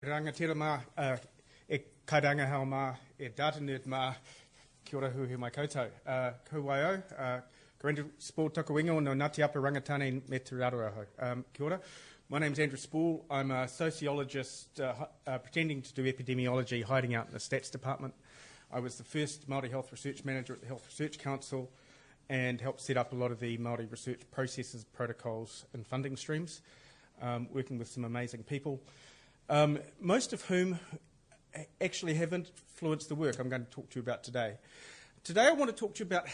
Rangatira mā, e kairanga hao mā, e data nerd mā, kia ora hu he mai koutou. Ko waio, ko Andrew Sporle toka wingo no Ngāti Apa Rangatane me te raro aho. Kia ora. My name's Andrew Sporle. I'm a sociologist pretending to do epidemiology, hiding out in the stats department. I was the first Māori Health Research Manager at the Health Research Council and helped set up a lot of the Māori research processes, protocols and funding streams, working with some amazing people. Most of whom actually have influenced the work I'm going to talk to you about today. Today I want to talk to you about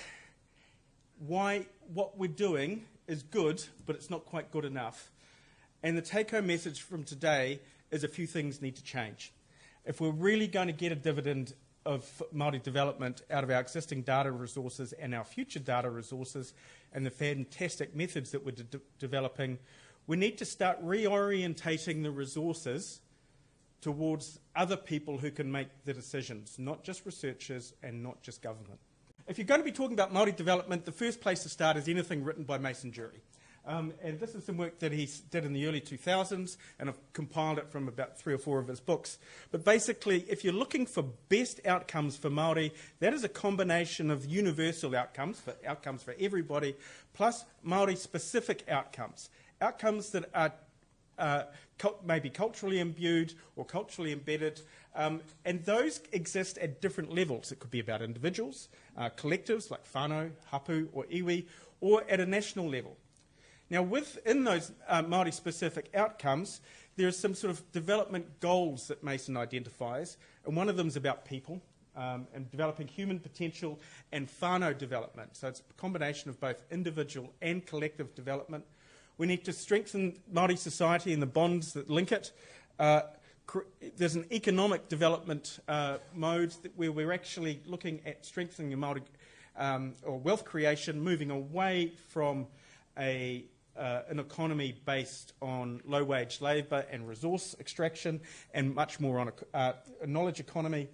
why what we're doing is good, but it's not quite good enough. And the take-home message from today is a few things need to change. If we're really going to get a dividend of Māori development out of our existing data resources and our future data resources and the fantastic methods that we're developing, we need to start reorientating the resources towards other people who can make the decisions, not just researchers and not just government. If you're going to be talking about Māori development, the first place to start is anything written by Mason Jury. And this is some work that he did in the early 2000s, and I've compiled it from about 3 or 4 of his books. But basically, if you're looking for best outcomes for Māori, that is a combination of universal outcomes for everybody, plus Māori-specific outcomes. Outcomes that are maybe culturally imbued or culturally embedded, and those exist at different levels. It could be about individuals, collectives like whānau, hapu or iwi, or at a national level. Now within those Māori-specific outcomes, there are some sort of development goals that Mason identifies, and one of them is about people, and developing human potential and whānau development. So it's a combination of both individual and collective development. We need to strengthen Māori society and the bonds that link it. There's an economic development mode where we're actually looking at strengthening the Māori or wealth creation, moving away from an economy based on low-wage labour and resource extraction, and much more on a knowledge economy.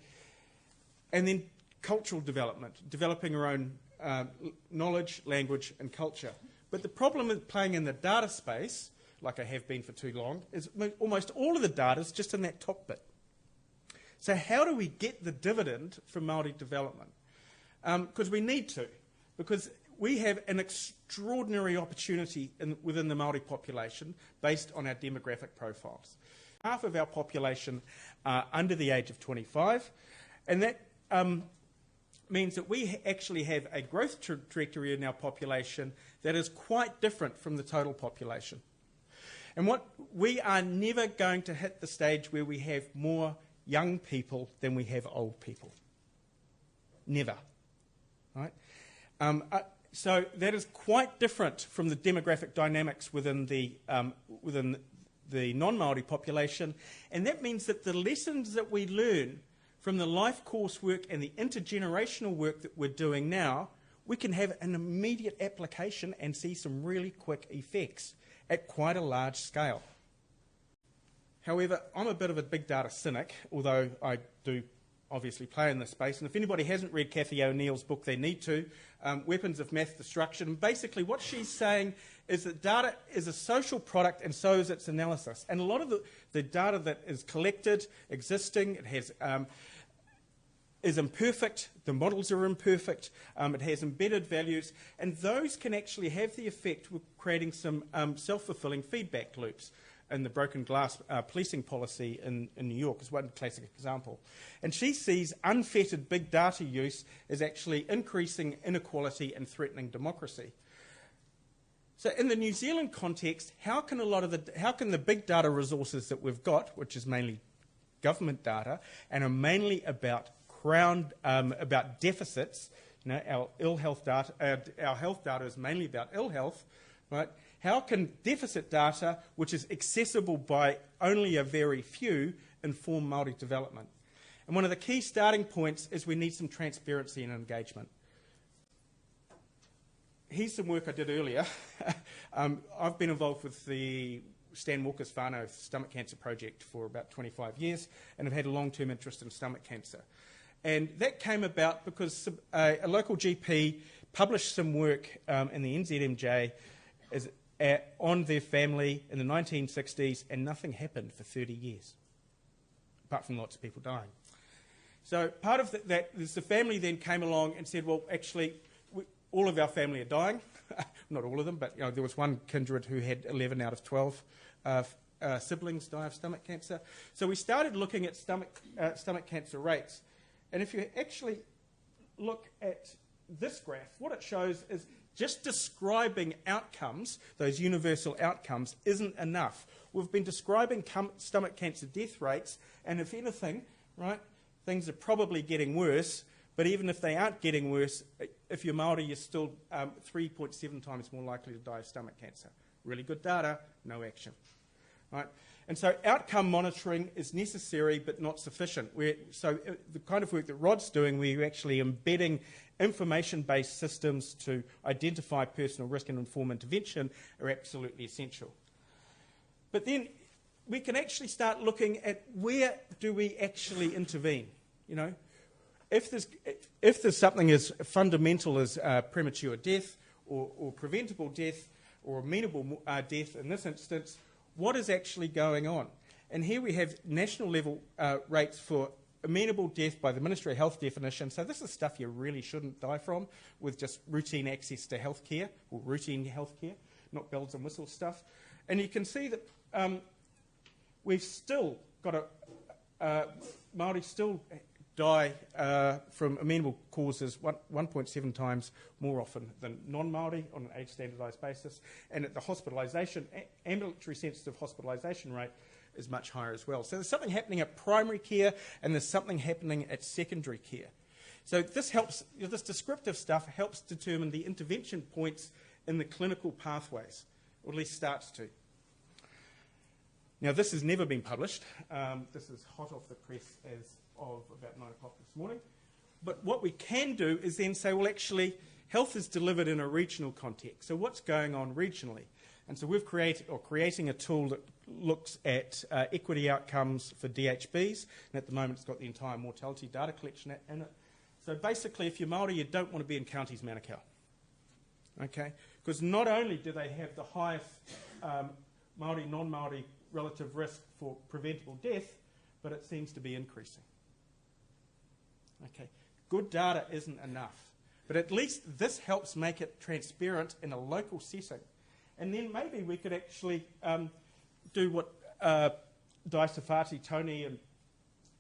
And then cultural development, developing our own knowledge, language and culture. But the problem with playing in the data space, like I have been for too long, is almost all of the data is just in that top bit. So how do we get the dividend from Māori development? Because we need to, because we have an extraordinary opportunity within the Māori population based on our demographic profiles. Half of our population are under the age of 25, and that means that we actually have a growth trajectory in our population that is quite different from the total population. And we are never going to hit the stage where we have more young people than we have old people. Never. Right? So that is quite different from the demographic dynamics within the non-Māori population, and that means that the lessons that we learn from the life course work and the intergenerational work that we're doing now, we can have an immediate application and see some really quick effects at quite a large scale. However, I'm a bit of a big data cynic, although I do obviously play in this space. And if anybody hasn't read Cathy O'Neill's book, they need to, Weapons of Math Destruction. And basically what she's saying is that data is a social product, and so is its analysis. And a lot of the data that is collected, existing, it has is imperfect, the models are imperfect, it has embedded values, and those can actually have the effect of creating some self-fulfilling feedback loops. And the broken glass policing policy in New York is one classic example. And she sees unfettered big data use as actually increasing inequality and threatening democracy. So in the New Zealand context, how can the big data resources that we've got, which is mainly government data, and are mainly about about deficits, our ill health data, our health data is mainly about ill health, right? How can deficit data, which is accessible by only a very few, inform Māori development? And one of the key starting points is we need some transparency and engagement. Here's some work I did earlier. I've been involved with the Stan Walker's whānau stomach cancer project for about 25 years, and have had a long-term interest in stomach cancer. And that came about because a local GP published some work in the NZMJ on their family in the 1960s, and nothing happened for 30 years. apart from lots of people dying. So part of that is the family then came along and said, well, actually, all of our family are dying. Not all of them, but there was one kindred who had 11 out of 12 siblings die of stomach cancer. So we started looking at stomach cancer rates. And if you actually look at this graph, what it shows is just describing outcomes, those universal outcomes, isn't enough. We've been describing stomach cancer death rates, and if anything, right, things are probably getting worse. But even if they aren't getting worse, if you're Māori, you're still 3.7 times more likely to die of stomach cancer. Really good data, no action. Right? And so outcome monitoring is necessary but not sufficient. So the kind of work that Rod's doing, where you're actually embedding information-based systems to identify personal risk and inform intervention, are absolutely essential. But then we can actually start looking at where do we actually intervene, If there's something as fundamental as premature death or preventable death or amenable death in this instance, what is actually going on? And here we have national level rates for amenable death by the Ministry of Health definition. So this is stuff you really shouldn't die from with just routine access to health care or routine health care, not bells and whistles stuff. And you can see that we've still got Māori still die from amenable causes 1.7 times more often than non-Māori on an age standardised basis, and at the hospitalisation, ambulatory sensitive hospitalisation rate is much higher as well. So there's something happening at primary care and there's something happening at secondary care. So this helps, this descriptive stuff helps determine the intervention points in the clinical pathways, or at least starts to. Now, this has never been published. This is hot off the press as of about 9 o'clock this morning. But what we can do is then say, well, actually, health is delivered in a regional context. So what's going on regionally? And so we've creating a tool that looks at equity outcomes for DHBs. And at the moment, it's got the entire mortality data collection in it. So basically, if you're Māori, you don't want to be in counties Manukau. Okay? Because not only do they have the highest Māori, non-Māori relative risk for preventable death, but it seems to be increasing. Okay, good data isn't enough, but at least this helps make it transparent in a local setting. And then maybe we could actually do what Daisafati, Tony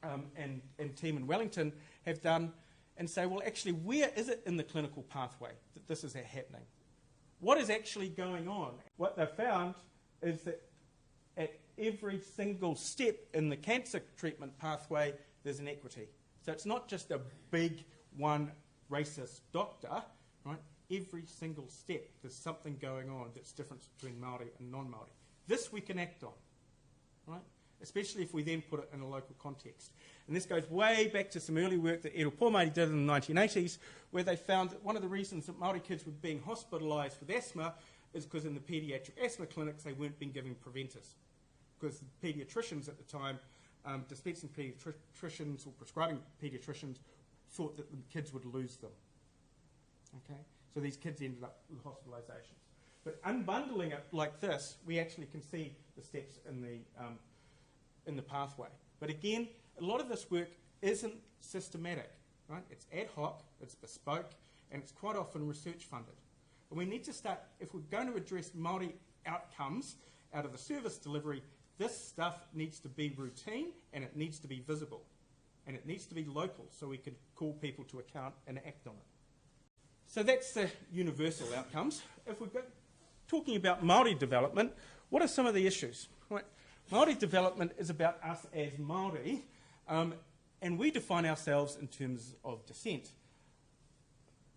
and team in Wellington have done and say, well, actually, where is it in the clinical pathway that this is happening? What is actually going on? What they've found is that at every single step in the cancer treatment pathway, there's inequity. So it's not just a big one racist doctor, right? Every single step, there's something going on that's different between Māori and non-Māori. This we can act on, right? Especially if we then put it in a local context. And this goes way back to some early work that Ero Pōmairi did in the 1980s, where they found that one of the reasons that Māori kids were being hospitalised with asthma is because in the paediatric asthma clinics, they weren't being given preventers. Because the paediatricians at the time, dispensing paediatricians or prescribing paediatricians, thought that the kids would lose them. Okay, so these kids ended up with hospitalisations. But unbundling it like this, we actually can see the steps in the pathway. But again, a lot of this work isn't systematic. Right? It's ad hoc, it's bespoke, and it's quite often research funded. And we need to start, if we're going to address Māori outcomes out of the service delivery, this stuff needs to be routine and it needs to be visible. And it needs to be local so we can call people to account and act on it. So that's the universal outcomes. If we're talking about Māori development, what are some of the issues? Right. Māori development is about us as Māori, and we define ourselves in terms of descent.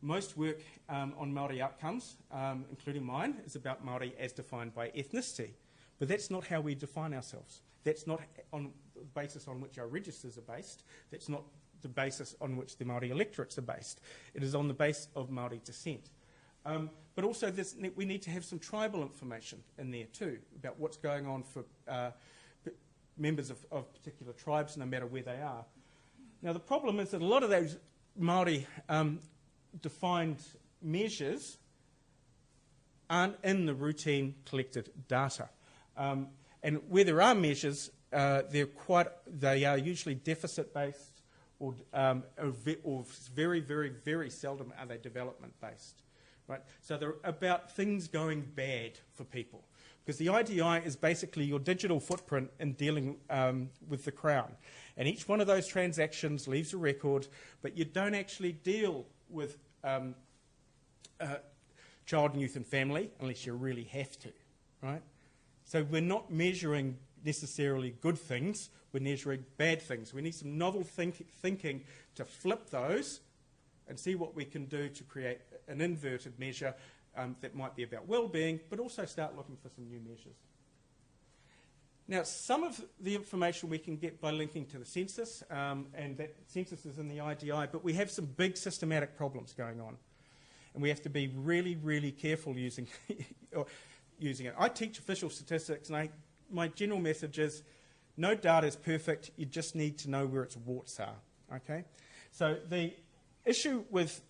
Most work on Māori outcomes, including mine, is about Māori as defined by ethnicity. But that's not how we define ourselves. That's not on the basis on which our registers are based. That's not the basis on which the Māori electorates are based. It is on the basis of Māori descent. But also we need to have some tribal information in there too about what's going on for members of particular tribes, no matter where they are. Now the problem is that a lot of those Māori defined measures aren't in the routine collected data. And where there are measures, they are usually deficit-based or very, very, very seldom are they development-based. Right? So they're about things going bad for people. Because the IDI is basically your digital footprint in dealing with the Crown. And each one of those transactions leaves a record, but you don't actually deal with child and youth and family unless you really have to. Right? So we're not measuring necessarily good things, we're measuring bad things. We need some novel thinking to flip those and see what we can do to create an inverted measure that might be about well-being, but also start looking for some new measures. Now, some of the information we can get by linking to the census, and that census is in the IDI, but we have some big systematic problems going on. And we have to be really, really careful using it. I teach official statistics, and my general message is, no data is perfect, you just need to know where its warts are. Okay? So the issue with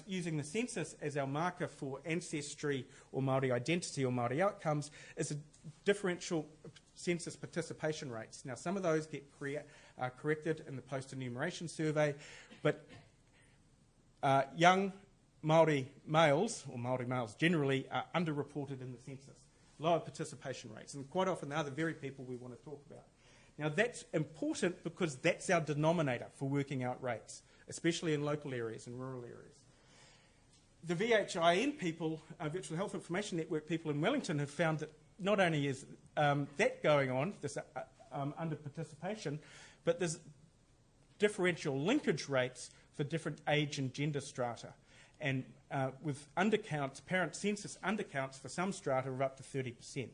using the census as our marker for ancestry or Māori identity or Māori outcomes is a differential census participation rates. Now, some of those get corrected in the post-enumeration survey, but young Māori males, or Māori males generally, are underreported in the census. Lower participation rates, and quite often they're the very people we want to talk about. Now, that's important because that's our denominator for working out rates, especially in local areas and rural areas. The VHIN people, Virtual Health Information Network people in Wellington, have found that not only is that going on, this under-participation, but there's differential linkage rates for different age and gender strata. And with undercounts, parent census undercounts for some strata of up to 30%.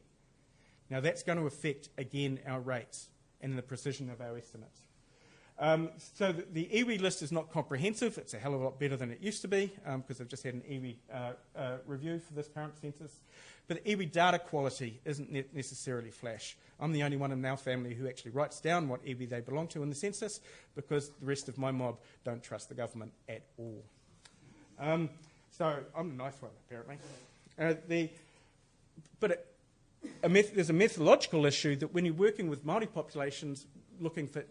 Now that's going to affect, again, our rates and the precision of our estimates. So the iwi list is not comprehensive. It's a hell of a lot better than it used to be because I've just had an iwi review for this current census. But the iwi data quality isn't necessarily flash. I'm the only one in our family who actually writes down what iwi they belong to in the census because the rest of my mob don't trust the government at all. So I'm the nice one, apparently. There's a methodological issue that when you're working with Māori populations looking for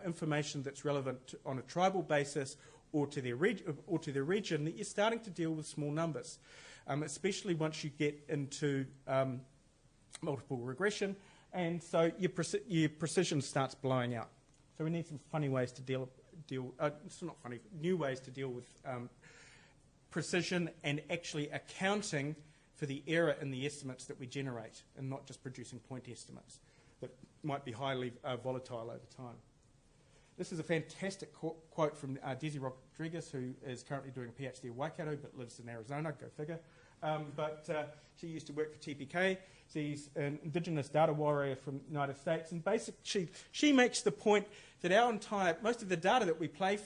information that's relevant on a tribal basis or to their region, that you're starting to deal with small numbers, especially once you get into multiple regression, and so your precision starts blowing out. So we need some funny ways to it's not funny, new ways to deal with precision and actually accounting for the error in the estimates that we generate and not just producing point estimates that might be highly volatile over time. This is a fantastic quote from Desi Rodriguez, who is currently doing a PhD at Waikato but lives in Arizona, go figure. But she used to work for TPK. She's an Indigenous data warrior from the United States, and basically she makes the point that most of the data that we play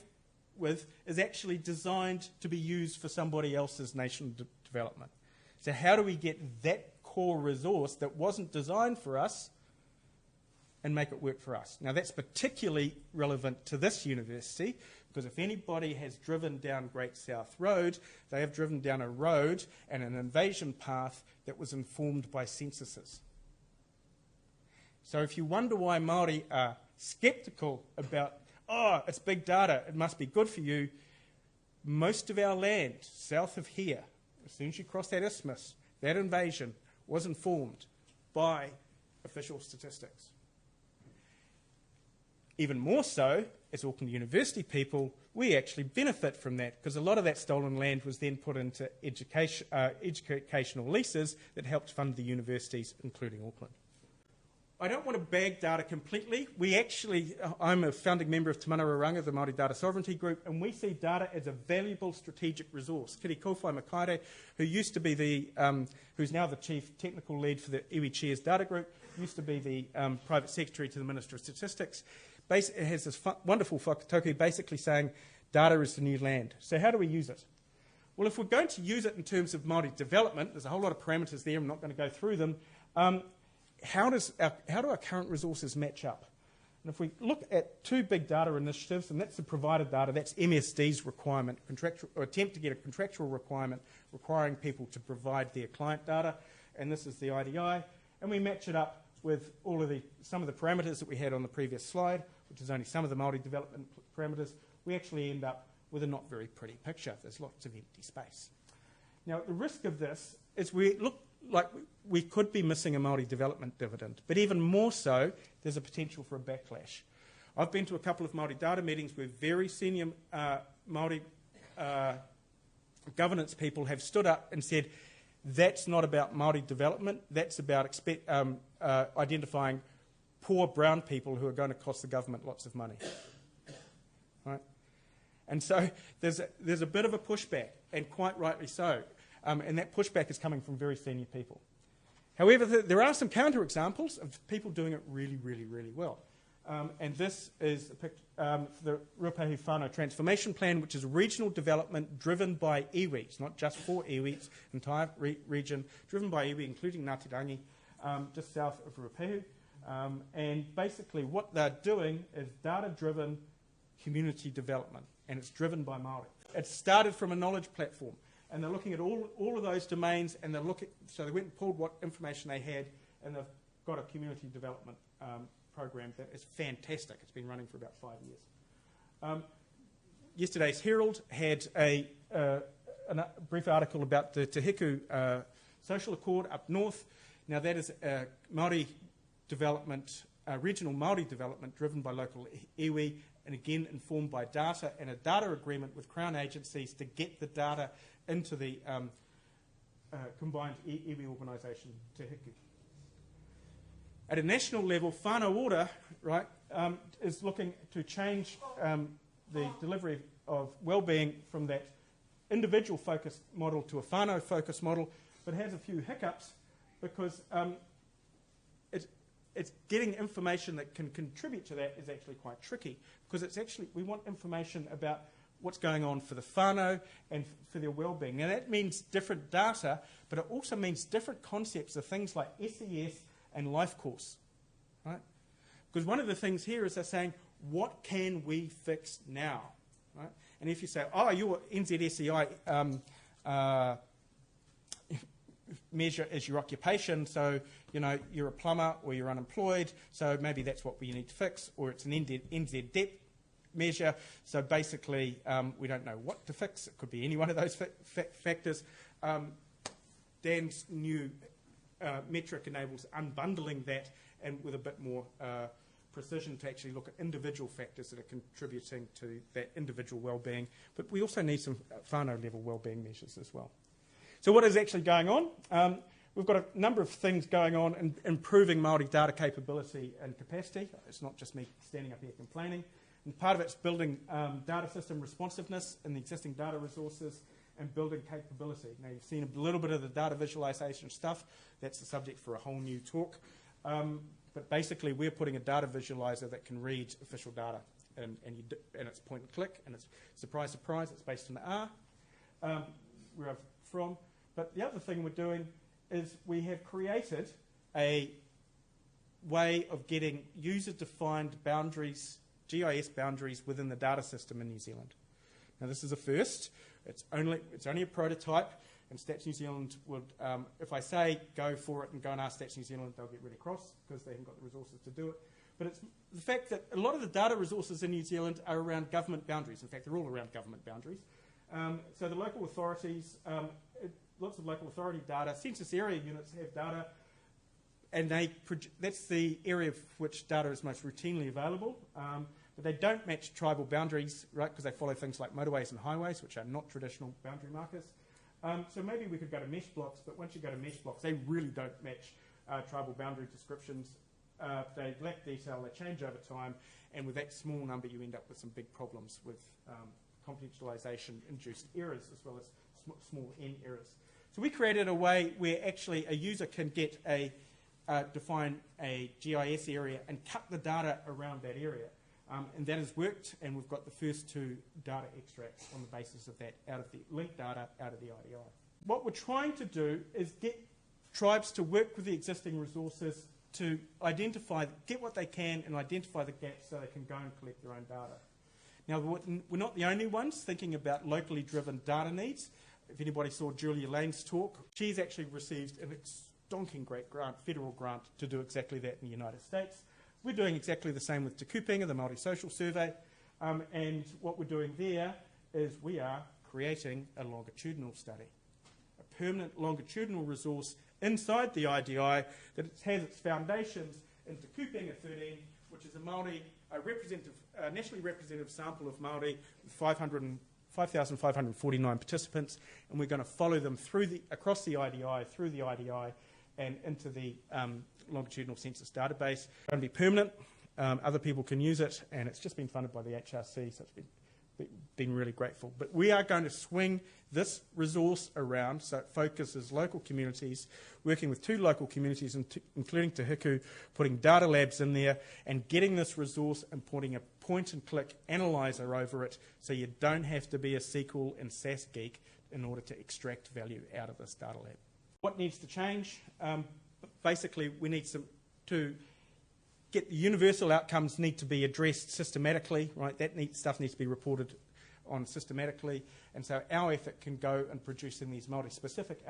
with is actually designed to be used for somebody else's nation development. So how do we get that core resource that wasn't designed for us and make it work for us? Now that's particularly relevant to this university because if anybody has driven down Great South Road, they have driven down a road and an invasion path that was informed by censuses. So if you wonder why Māori are sceptical about it's big data, it must be good for you. Most of our land south of here, as soon as you cross that isthmus, that invasion was informed by official statistics. Even more so, as Auckland University people, we actually benefit from that because a lot of that stolen land was then put into educational leases that helped fund the universities, including Auckland. I don't want to bag data completely. I'm a founding member of Te Manararanga, the Māori Data Sovereignty Group, and we see data as a valuable strategic resource. Kiri Kowhai Makaire, who's now the Chief Technical Lead for the Iwi Chairs Data Group, used to be the Private Secretary to the Minister of Statistics, has this wonderful whakatauki basically saying data is the new land. So how do we use it? Well, if we're going to use it in terms of Māori development, there's a whole lot of parameters there, I'm not going to go through them. How do our current resources match up? And if we look at two big data initiatives, and that's the provider data, that's MSD's requirement, attempt to get a contractual requirement requiring people to provide their client data, and this is the IDI, and we match it up with all of some of the parameters that we had on the previous slide, which is only some of the Māori development parameters, we actually end up with a not very pretty picture. There's lots of empty space. Now, the risk of this is we look like we could be missing a Māori development dividend, but even more so, there's a potential for a backlash. I've been to a couple of Māori data meetings where very senior Māori governance people have stood up and said, that's not about Māori development, that's about identifying poor brown people who are going to cost the government lots of money. Right? And so there's a bit of a pushback, and quite rightly so. And that pushback is coming from very senior people. However, there are some counterexamples of people doing it really, really, really well. And this is a picture for the Ruapehu Whānau Transformation Plan, which is regional development driven by iwi. It's not just for iwi, it's entire region, driven by iwi, including Ngāti Rangi, just south of Ruapehu. And basically what they're doing is data-driven community development, and it's driven by Māori. It started from a knowledge platform, and they're looking at all of those domains, and so they went and pulled what information they had, and they've got a community development program that is fantastic. It's been running for about 5 years. Yesterday's Herald had a brief article about the Te Hiku Social Accord up north. Now that is Māori development, regional Māori development driven by local iwi, and again informed by data and a data agreement with Crown agencies to get the data into the combined iwi organisation Te Hiku. At a national level, whānau order, right, is looking to change the delivery of wellbeing from that individual-focused model to a whānau-focused model, but has a few hiccups because it's getting information that can contribute to that is actually quite tricky, because we want information about what's going on for the whānau and for their wellbeing. Now that means different data, but it also means different concepts of things like SES and life course, right? Because one of the things here is they're saying, what can we fix now, right? And if you say, oh, your NZSEI measure is your occupation, so you're a plumber or you're unemployed, so maybe that's what we need to fix, or it's an NZ debt measure, so basically we don't know what to fix. It could be any one of those factors. Dan's new metric enables unbundling that and with a bit more precision to actually look at individual factors that are contributing to that individual wellbeing. But we also need some whānau level wellbeing measures as well. So what is actually going on? We've got a number of things going on in improving Māori data capability and capacity. It's not just me standing up here complaining. And part of it's building data system responsiveness in the existing data resources and building capability. Now, you've seen a little bit of the data visualization stuff. That's the subject for a whole new talk. But basically, we're putting a data visualizer that can read official data. And it's point and click. And it's, surprise, surprise, it's based in R, where I'm from. But the other thing we're doing is we have created a way of getting user-defined boundaries, GIS boundaries, within the data system in New Zealand. Now, this is a first. It's only a prototype, and Stats New Zealand would, if I say go for it and go and ask Stats New Zealand, they'll get really cross because they haven't got the resources to do it. But it's the fact that a lot of the data resources in New Zealand are around government boundaries. In fact, they're all around government boundaries. So the local authorities, lots of local authority data, census area units have data, and that's the area of which data is most routinely available. But they don't match tribal boundaries, right, because they follow things like motorways and highways, which are not traditional boundary markers. So maybe we could go to mesh blocks, but once you go to mesh blocks, they really don't match tribal boundary descriptions. They lack detail, they change over time, and with that small number, you end up with some big problems with confidentialization-induced errors as well as small n errors. So we created a way where actually a user can get define a GIS area and cut the data around that area. And that has worked, and we've got the first 2 data extracts on the basis of that out of the linked data out of the IDI. What we're trying to do is get tribes to work with the existing resources to get what they can and identify the gaps so they can go and collect their own data. Now, we're not the only ones thinking about locally driven data needs. If anybody saw Julia Lane's talk, she's actually received donking great grant, federal grant, to do exactly that in the United States. We're doing exactly the same with Te Kupenga, the Māori Social Survey, and what we're doing there is we are creating a longitudinal study, a permanent longitudinal resource inside the IDI that has its foundations in Te Kupenga 13, which is a Māori, a nationally representative sample of Māori with 5,549 participants, and we're going to follow them across the IDI, through the IDI, and into the longitudinal census database. It's going to be permanent. Other people can use it, and it's just been funded by the HRC, so it's been really grateful. But we are going to swing this resource around so it focuses local communities, working with 2 local communities, including Te Hiku, putting data labs in there and getting this resource and putting a point-and-click analyzer over it so you don't have to be a SQL and SAS geek in order to extract value out of this data lab. What needs to change? Basically, we need to get the universal outcomes need to be addressed systematically, right? Stuff needs to be reported on systematically, and so our effort can go and producing these Māori-specific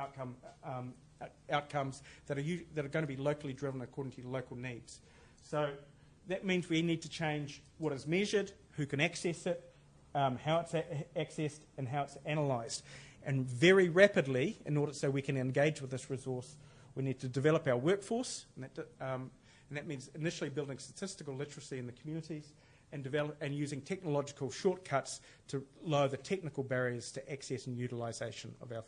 outcomes that are going to be locally driven according to local needs. So that means we need to change what is measured, who can access it, how it's accessed, and how it's analysed. And very rapidly, in order so we can engage with this resource, we need to develop our workforce, and that means initially building statistical literacy in the communities and using technological shortcuts to lower the technical barriers to access and utilisation of our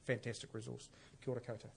fantastic resource. Kia ora koutou.